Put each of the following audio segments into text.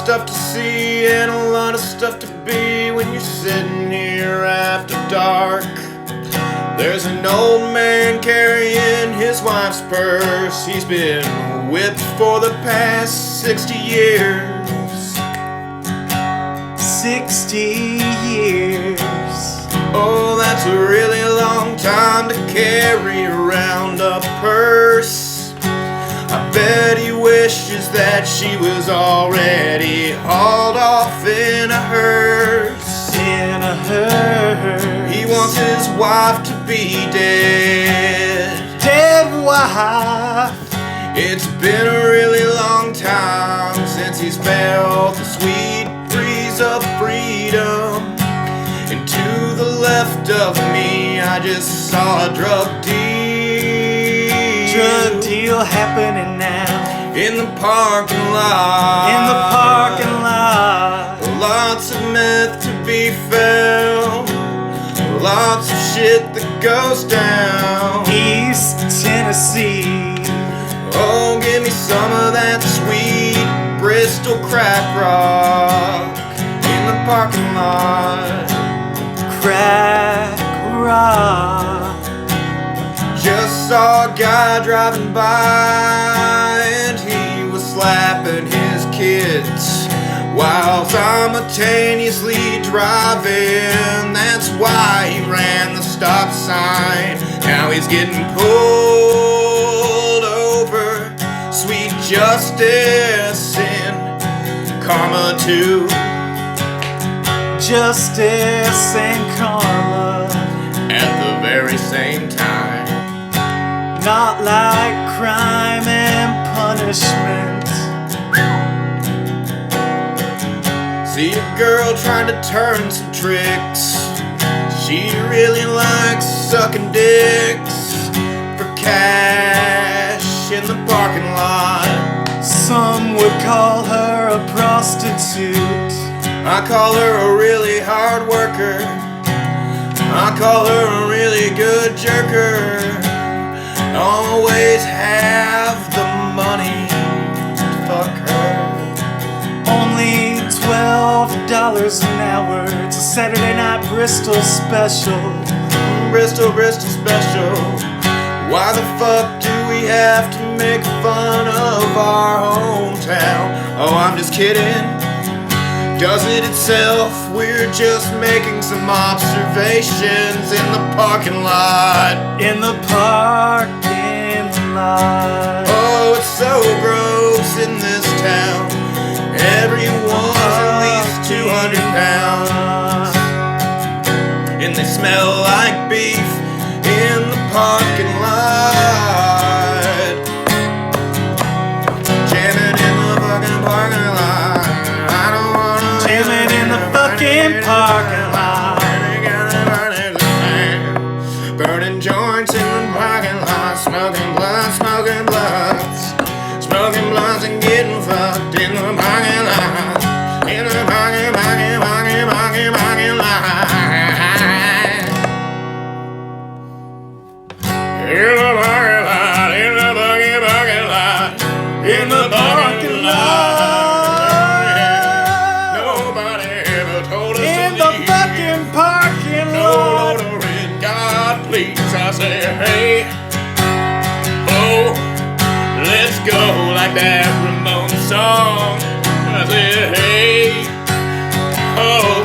stuff to see and a lot of stuff to be when you're sitting here after dark. There's an old man carrying his wife's purse. He's been whipped for the past 60 years. 60 years. Oh, that's a really long time to carry around a purse. I bet he wishes that she was already hauled off in a hearse. In a hearse. He wants his wife to be dead. Dead wife. It's been a really long time since he's felt the sweet breeze of freedom. And to the left of me, I just saw a drug deal. Drug deal happening now. In the parking lot. In the parking lot. Lots of meth to be found. Lots of shit that goes down. East Tennessee. Oh, give me some of that sweet Bristol crack rock. In the parking lot. Crack rock. Just saw a guy driving by and he was slapping his kids while simultaneously driving. That's why he ran the stop sign. Now he's getting pulled over. Sweet justice in karma too. Justice and karma at the very same time. Not like crime and punishment. See a girl trying to turn some tricks. She really likes sucking dicks for cash in the parking lot. Some would call her a prostitute. I call her a really hard worker. I call her a really good jerker. Always have the money to fuck her. Only $12 an hour. It's a Saturday night Bristol special. Bristol special. Why the fuck do we have to make fun of our hometown? Oh, I'm just kidding. Does it itself? We're just making some observations in the parking lot. In the parking lot. Oh, it's so gross in this town. Everyone's at least 200 pounds. And they smell like beef in the parking lot. Jamming in the fucking parking lot. I don't wanna jamming in the fucking parking lot. Burning joints in the parking lot. Smoking blunts, smoking blunts. Smoking blunts and getting fucked in the parking lot. In the parking lot. In the parking lot, in the parking lot, in the parking lot. Nobody ever told us in to the leave. fucking parking lot. No, Lord, in God, please, I say, hey, oh, let's go like that Ramones song. I said, hey, oh,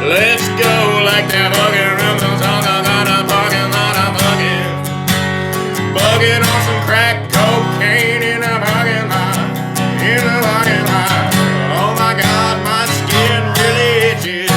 let's go like that fucking Ramones song. I got a parking lot, I'm bugging on some crack cocaine in a parking lot, in a parking lot. Oh my God, my skin really itches.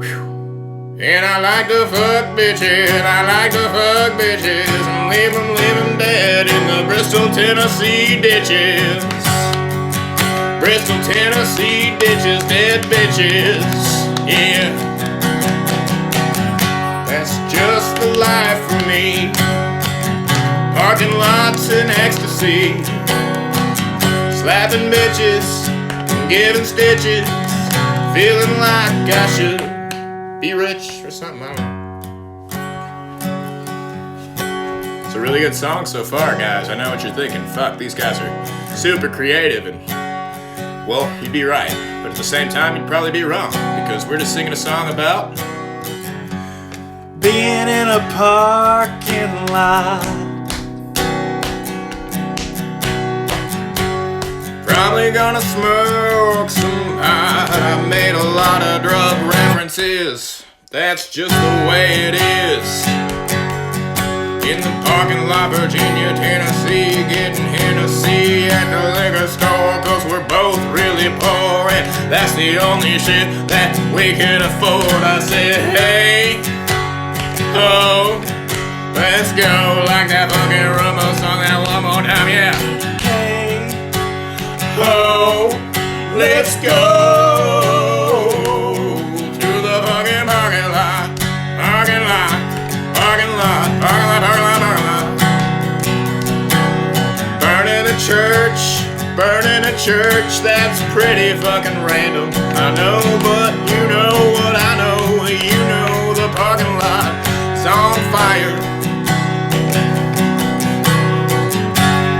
Whew. And I like to fuck bitches, I like to fuck bitches, and leave them dead in the Bristol, Tennessee ditches. Bristol, Tennessee ditches, dead bitches, yeah. That's just the life for me. Parking lots in ecstasy. Slapping bitches, giving stitches. Feeling like I should be rich or something, I don't know. It's a really good song so far, guys. I know what you're thinking. Fuck, these guys are super creative and well, you'd be right. But at the same time, you'd probably be wrong. Because we're just singing a song about being in a parking lot. probably gonna smoke some pot. I made a lot of drug references. That's just the way it is. In the parking lot, Virginia, Tennessee, getting Hennessy at the liquor store, cause we're both really poor and that's the only shit that we can afford. I said, hey, oh, let's go, like that fucking Rumbo song, that one more time, yeah. Hey, Oh, let's go to the fucking parking lot, parking lot, parking lot, parking lot, parking lot, parking lot. Burning a church, that's pretty fucking random. I know, but you know what I know. You know the parking lot is on fire.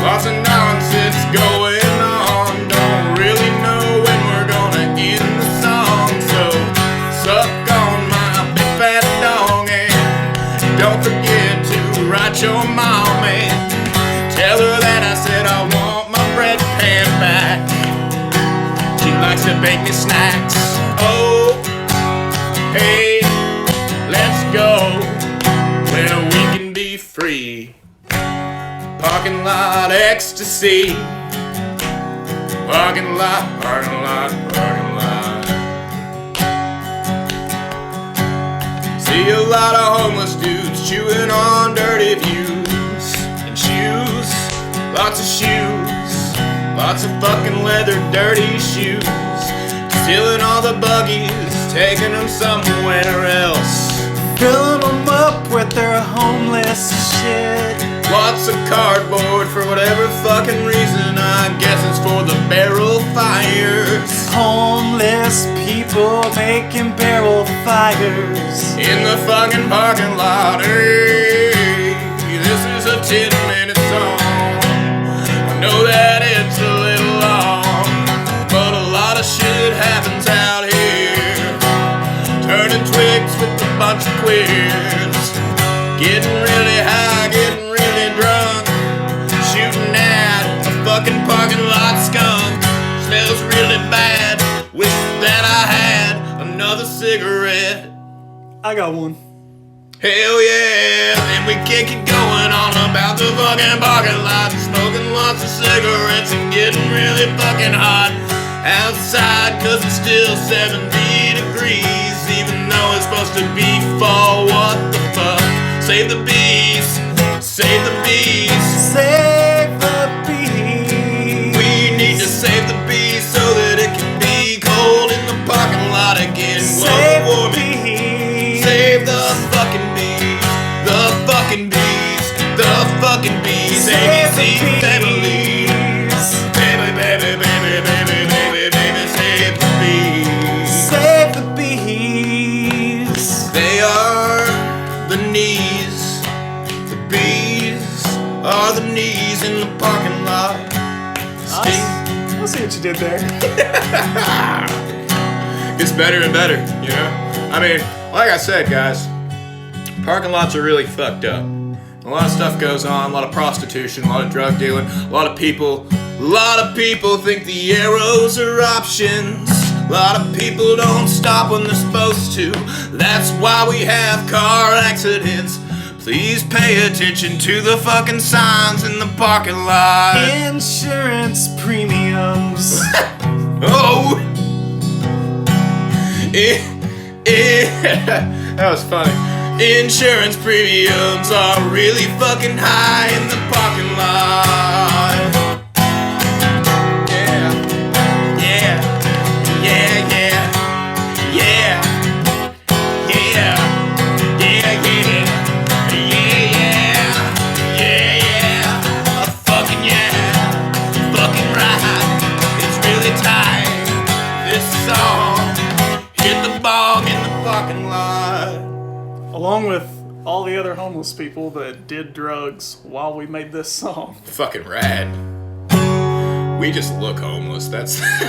Lots of nonsense going on. Don't really know when we're gonna end the song. So suck on my big fat dong and don't forget to write your mom and tell her that I said I want my bread pan back. She likes to bake me snacks. Oh, hey, let's go where we can be free. Parking lot ecstasy. Parking lot, parking lot, parking lot. See a lot of homeless dudes chewing on dirty views and shoes. Lots of shoes. Lots of fucking leather dirty shoes. Stealing all the buggies, taking them somewhere else. filling them up with their homeless shit. Lots of cardboard for whatever fucking reason. I guess it's for the barrel fires. Homeless people making barrel fires In the fucking parking lot. Hey, this is a 10-minute song. I know that it's a little long, but a lot of shit happens out here. Turning twigs with a bunch of queers. Getting really high, getting really drunk. Shooting at a fucking parking lot skunk. Smells really bad. Wish that I had another cigarette. I got one. Hell yeah, and we can't keep going on about the fucking parking lot. Smoking lots of cigarettes and getting really fucking hot outside, cause it's still 70 degrees, even though it's supposed to be fall. What the fuck? Save the bees, save the bees. Save the bees. We need to save the bees so that it can be cold in the parking lot again. Save Global the warming. bees. Save the fucking bees, the fucking bees, the fucking bees. Save the ABC family. bees. Baby, baby, baby, baby, baby, baby, save the bees. Save the bees. They are the knees. The bees are the knees in the parking lot. I see what you did there. Gets better and better, you know? I mean, like I said, guys, parking lots are really fucked up. A lot of stuff goes on, a lot of prostitution, a lot of drug dealing, a lot of people think the arrows are options. A lot of people don't stop when they're supposed to. That's why we have car accidents. Please pay attention to the fucking signs in the parking lot. Insurance premiums. Oh! That was funny. Insurance premiums are really fucking high in the parking lot. Yeah, yeah, yeah, yeah, yeah, yeah, yeah, yeah, yeah, yeah, fucking yeah, fucking right. It's really tight. This song hit the bong in the parking lot. Along with all the other homeless people that did drugs while we made this song. Fucking rad. We just look homeless. That's like,